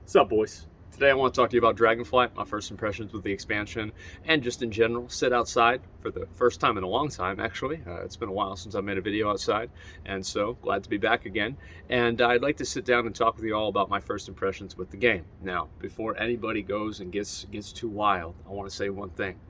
What's up, boys? Today I want to talk to you about Dragonflight, my first impressions with the expansion, and just in general, sit outside for the first time in a long time, actually. It's been a while since I made a video outside, and so glad to be back again. And I'd like to sit down and talk with you all about my first impressions with the game. Now, before anybody goes and gets too wild, I want to say one thing.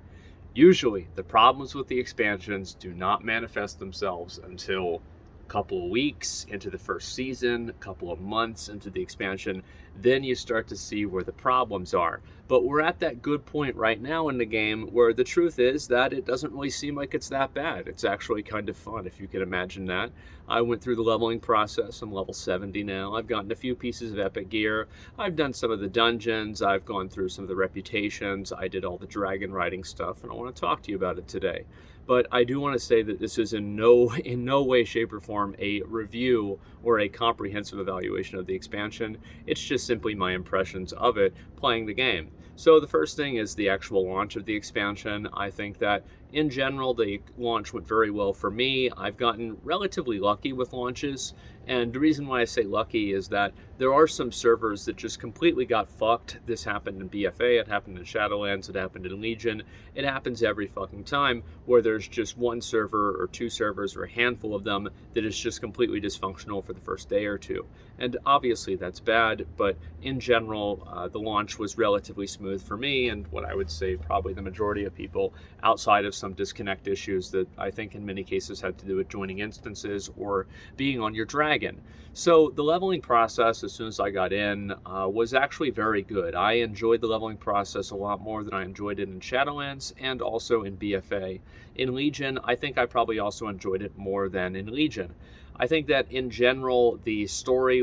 Usually, the problems with the expansions do not manifest themselves until a couple of weeks into the first season, a couple of months into the expansion. Then you start to see where the problems are. But we're at that good point right now in the game where the truth is that it doesn't really seem like it's that bad. It's actually kind of fun, if you can imagine that. I went through the leveling process. I'm level 70 now. I've gotten a few pieces of epic gear. I've done some of the dungeons. I've gone through some of the reputations. I did all the dragon riding stuff, and I want to talk to you about it today. But I do want to say that this is in no way, shape, or form a review or a comprehensive evaluation of the expansion. It's just simply my impressions of it playing the game. So the first thing is the actual launch of the expansion. I think that in general, the launch went very well for me. I've gotten relatively lucky with launches. And the reason why I say lucky is that there are some servers that just completely got fucked. This happened in BFA, it happened in Shadowlands, it happened in Legion. It happens every fucking time where there's just one server or two servers or a handful of them that is just completely dysfunctional for the first day or two. And obviously that's bad, but in general, the launch was relatively smooth for me and what I would say probably the majority of people, outside of some disconnect issues that I think in many cases had to do with joining instances or being on your dragon. So the leveling process as soon as I got in was actually very good. I enjoyed the leveling process a lot more than I enjoyed it in Shadowlands and also in BFA. In Legion, I think I probably also enjoyed it more than in Legion. I think that in general, the story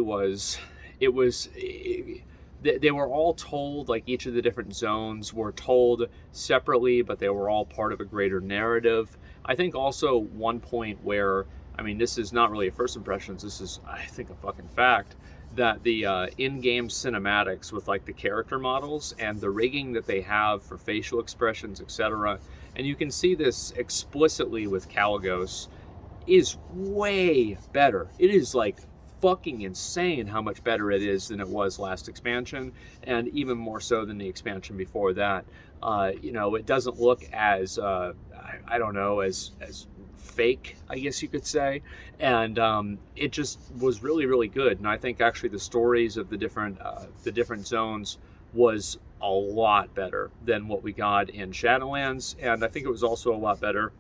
they were all told, like each of the different zones were told separately, but they were all part of a greater narrative. I think also one point where, I mean, this is not really a first impressions, this is, I think, a fucking fact, that the in-game cinematics with like the character models and the rigging that they have for facial expressions, etc., and you can see this explicitly with Caligos, is way better. It is like fucking insane how much better it is than it was last expansion, and even more so than the expansion before that. It doesn't look as I don't know, as fake, I guess you could say, and it just was really, really good. And I think actually the stories of the different zones was a lot better than what we got in Shadowlands, and I think it was also a lot better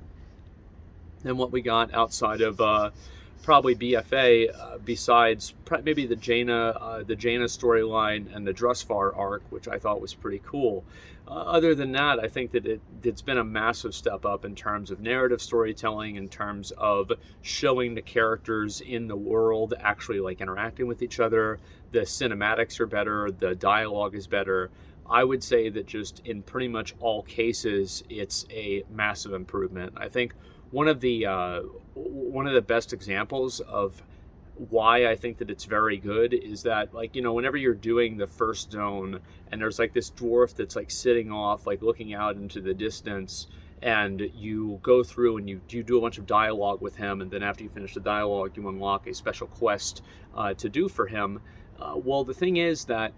than what we got outside of probably BFA, besides maybe the Jaina storyline and the Drusvar arc, which I thought was pretty cool. Other than that, I think that it's been a massive step up in terms of narrative storytelling, in terms of showing the characters in the world actually like interacting with each other. The cinematics are better, the dialogue is better. I would say that just in pretty much all cases, it's a massive improvement. I think one of the best examples of why I think that it's very good is that, like, whenever you're doing the first zone and there's like this dwarf that's like sitting off, like looking out into the distance, and you go through and you do a bunch of dialogue with him, and then after you finish the dialogue, you unlock a special quest to do for him. Well, the thing is that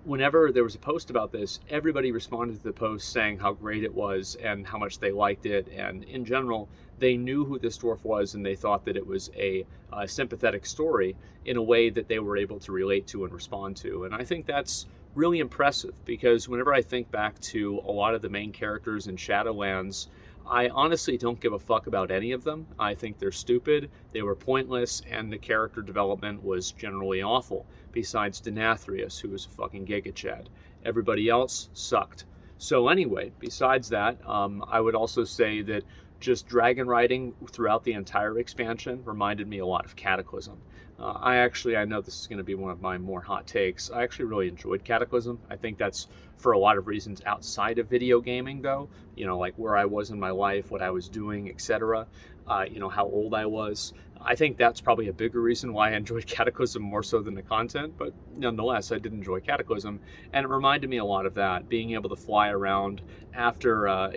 whenever there was a post about this, everybody responded to the post saying how great it was and how much they liked it. And in general, they knew who this dwarf was and they thought that it was a sympathetic story in a way that they were able to relate to and respond to. And I think that's really impressive because whenever I think back to a lot of the main characters in Shadowlands, I honestly don't give a fuck about any of them. I think they're stupid, they were pointless, and the character development was generally awful, besides Denathrius, who was a fucking Giga Chad. Everybody else sucked. So anyway, besides that, I would also say that just dragon riding throughout the entire expansion reminded me a lot of Cataclysm. I know this is going to be one of my more hot takes. I actually really enjoyed Cataclysm. I think that's for a lot of reasons outside of video gaming, though. Like where I was in my life, what I was doing, etc. How old I was. I think that's probably a bigger reason why I enjoyed Cataclysm more so than the content, but nonetheless, I did enjoy Cataclysm, and it reminded me a lot of that, being able to fly around after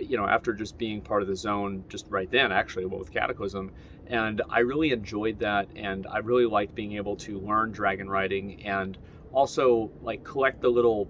just being part of the zone just right then, actually, with Cataclysm, and I really enjoyed that, and I really liked being able to learn dragon riding and also like collect the little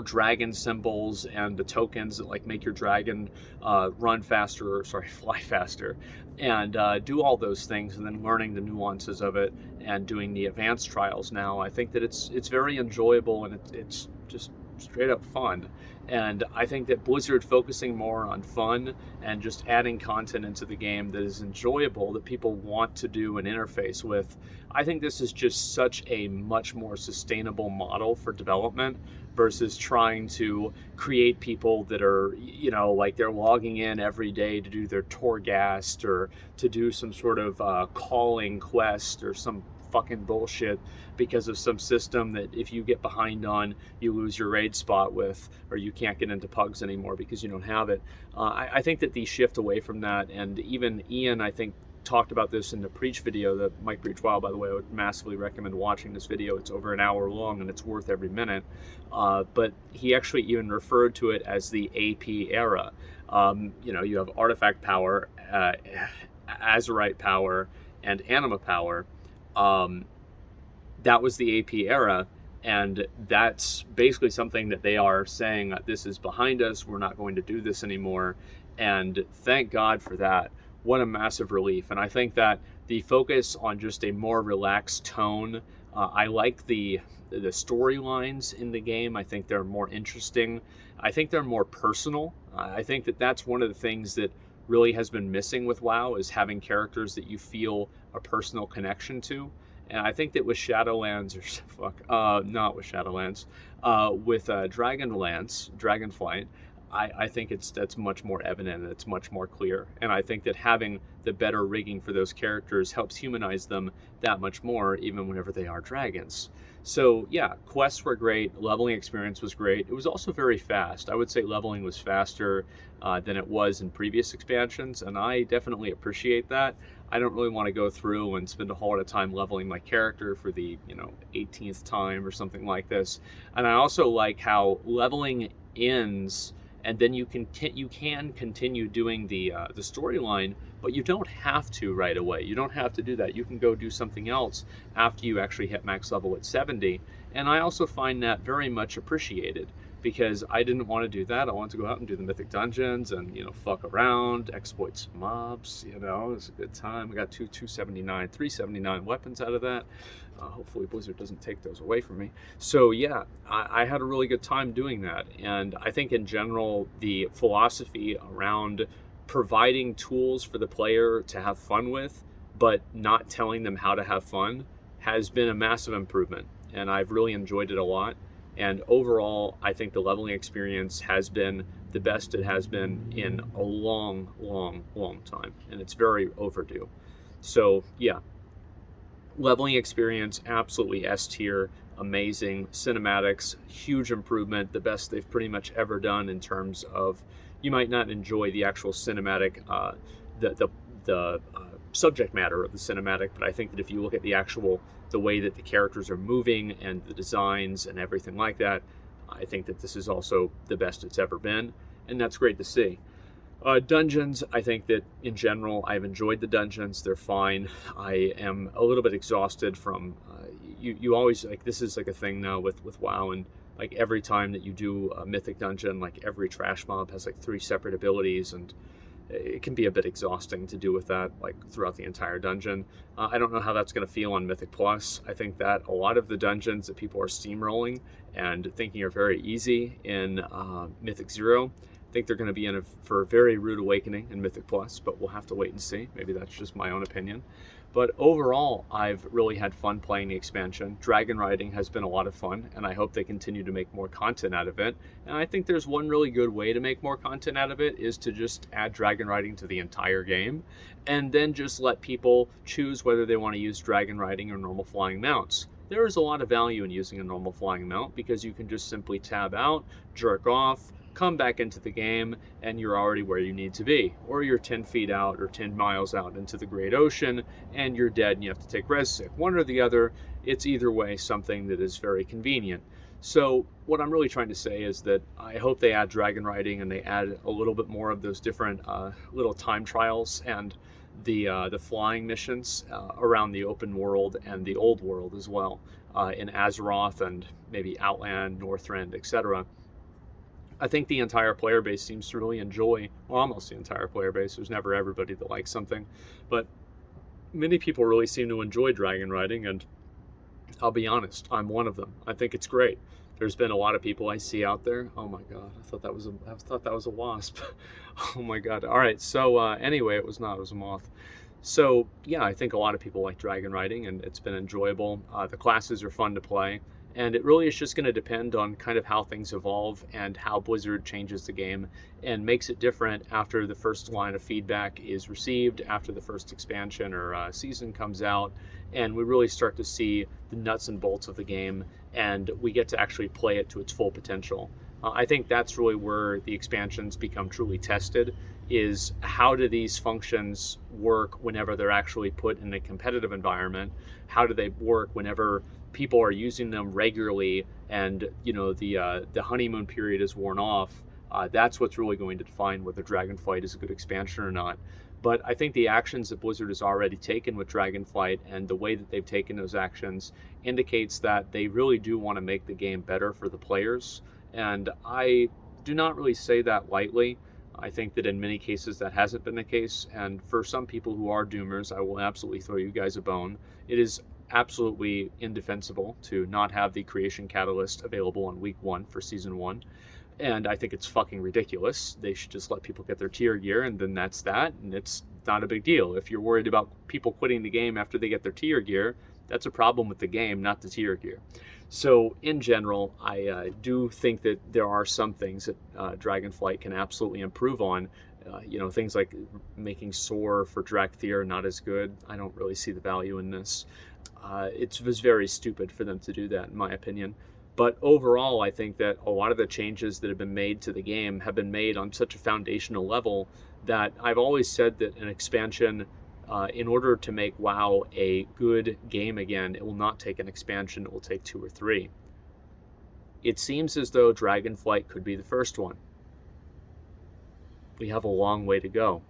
dragon symbols and the tokens that like make your dragon run faster, or sorry, fly faster, and do all those things, and then learning the nuances of it and doing the advanced trials now. I think that it's very enjoyable, and it's just straight up fun. And I think that Blizzard focusing more on fun and just adding content into the game that is enjoyable, that people want to do and interface with, I think this is just such a much more sustainable model for development versus trying to create people that are, you know, like they're logging in every day to do their Torghast or to do some sort of calling quest or some fucking bullshit because of some system that if you get behind on, you lose your raid spot with, or you can't get into pugs anymore because you don't have it. I think that the shift away from that, and even Ian, I think, talked about this in the Preach video, the Mike Preach Wild, by the way. I would massively recommend watching this video. It's over an hour long and it's worth every minute. But he actually even referred to it as the AP era. You know, you have artifact power, Azerite power, and anima power. That was the AP era, and that's basically something that they are saying that this is behind us, we're not going to do this anymore, and thank God for that. What a massive relief. And I think that the focus on just a more relaxed tone, I like the storylines in the game. I think they're more interesting. I think they're more personal. I think that that's one of the things that really has been missing with WoW, is having characters that you feel a personal connection to. And I think that with Shadowlands, not with Shadowlands, with Dragonflight, I think that's much more evident and it's much more clear. And I think that having the better rigging for those characters helps humanize them that much more, even whenever they are dragons. So yeah, quests were great, leveling experience was great. It was also very fast. I would say leveling was faster than it was in previous expansions, and I definitely appreciate that. I don't really want to go through and spend a whole lot of time leveling my character for the 18th time or something like this. And I also like how leveling ends, and then you can continue doing the storyline, but you don't have to right away. You don't have to do that. You can go do something else after you actually hit max level at 70. And I also find that very much appreciated, because I didn't want to do that. I wanted to go out and do the mythic dungeons and, fuck around, exploit some mobs. It was a good time. I got 379 weapons out of that. Hopefully Blizzard doesn't take those away from me. So yeah, I had a really good time doing that. And I think in general, the philosophy around providing tools for the player to have fun with, but not telling them how to have fun, has been a massive improvement. And I've really enjoyed it a lot. And overall, I think the leveling experience has been the best it has been in a long, long, long time. And it's very overdue. So yeah, leveling experience, absolutely S tier, amazing. Cinematics, huge improvement, the best they've pretty much ever done in terms of, you might not enjoy the actual cinematic, the subject matter of the cinematic, but I think that if you look at the way that the characters are moving and the designs and everything like that, I think that this is also the best it's ever been, and that's great to see. Dungeons, I think that in general, I've enjoyed the dungeons. They're fine. I am a little bit exhausted from, you always, like, this is like a thing now with WoW, and like every time that you do a mythic dungeon, like every trash mob has like 3 separate abilities, and it can be a bit exhausting to do with that, like throughout the entire dungeon. I don't know how that's going to feel on Mythic Plus. I think that a lot of the dungeons that people are steamrolling and thinking are very easy in Mythic Zero, I think they're going to be in for a very rude awakening in Mythic Plus, but we'll have to wait and see. Maybe that's just my own opinion. But overall, I've really had fun playing the expansion. Dragon riding has been a lot of fun, and I hope they continue to make more content out of it. And I think there's one really good way to make more content out of it, is to just add dragon riding to the entire game, and then just let people choose whether they want to use dragon riding or normal flying mounts. There is a lot of value in using a normal flying mount, because you can just simply tab out, jerk off, come back into the game, and you're already where you need to be. Or you're 10 feet out or 10 miles out into the great ocean, and you're dead and you have to take res sick. One or the other, it's either way something that is very convenient. So what I'm really trying to say is that I hope they add dragon riding, and they add a little bit more of those different little time trials, and the flying missions around the open world and the old world as well, in Azeroth and maybe Outland, Northrend, etc. I think the entire player base seems to really enjoy, well, almost the entire player base. There's never everybody that likes something, but many people really seem to enjoy dragon riding, and I'll be honest, I'm one of them. I think it's great. There's been a lot of people I see out there. Oh my god, I thought that was a wasp. Oh my god. All right, so anyway, it was not. It was a moth. So yeah, I think a lot of people like dragon riding, and it's been enjoyable. The classes are fun to play, and it really is just going to depend on kind of how things evolve and how Blizzard changes the game and makes it different after the first line of feedback is received, after the first expansion or season comes out, and we really start to see the nuts and bolts of the game, and we get to actually play it to its full potential. I think that's really where the expansions become truly tested, is how do these functions work whenever they're actually put in a competitive environment? How do they work whenever people are using them regularly and the honeymoon period is worn off? That's what's really going to define whether Dragonflight is a good expansion or not. But I think the actions that Blizzard has already taken with Dragonflight and the way that they've taken those actions indicates that they really do want to make the game better for the players. And I do not really say that lightly. I think that in many cases that hasn't been the case. And for some people who are doomers, I will absolutely throw you guys a bone. It is absolutely indefensible to not have the creation catalyst available on week 1 for season 1. And I think it's fucking ridiculous. They should just let people get their tier gear, and then that's that, and it's not a big deal. If you're worried about people quitting the game after they get their tier gear, that's a problem with the game, not the tier gear. So in general, I do think that there are some things that Dragonflight can absolutely improve on. Things like making Soar for Drakthir not as good. I don't really see the value in this. It was very stupid for them to do that, in my opinion. But overall, I think that a lot of the changes that have been made to the game have been made on such a foundational level that I've always said that an expansion, in order to make WoW a good game again, it will not take an expansion, it will take 2 or 3. It seems as though Dragonflight could be the first one. We have a long way to go.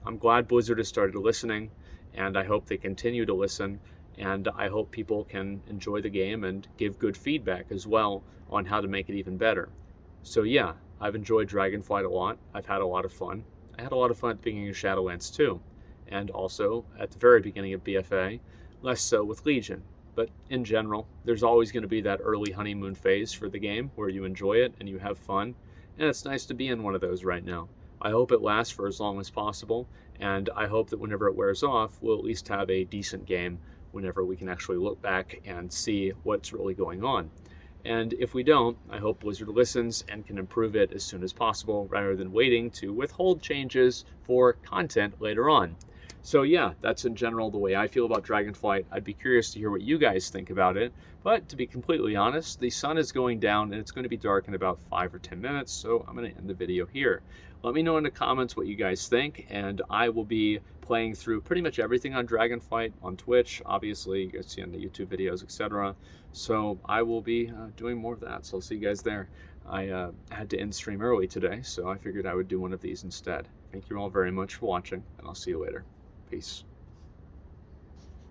I'm glad Blizzard has started listening, and I hope they continue to listen. And I hope people can enjoy the game and give good feedback as well on how to make it even better. So yeah, I've enjoyed Dragonflight a lot. I've had a lot of fun. I had a lot of fun at the beginning of Shadowlands too. And also at the very beginning of BFA, less so with Legion. But in general, there's always going to be that early honeymoon phase for the game where you enjoy it and you have fun. And it's nice to be in one of those right now. I hope it lasts for as long as possible. And I hope that whenever it wears off, we'll at least have a decent game whenever we can actually look back and see what's really going on. And if we don't, I hope Blizzard listens and can improve it as soon as possible rather than waiting to withhold changes for content later on. So yeah, that's in general the way I feel about Dragonflight. I'd be curious to hear what you guys think about it. But to be completely honest, the sun is going down and it's going to be dark in about 5 or 10 minutes, so I'm going to end the video here. Let me know in the comments what you guys think, and I will be playing through pretty much everything on Dragonflight on Twitch. Obviously, you guys see on the YouTube videos, etc. So I will be doing more of that, so I'll see you guys there. I had to end stream early today, so I figured I would do one of these instead. Thank you all very much for watching, and I'll see you later. Peace.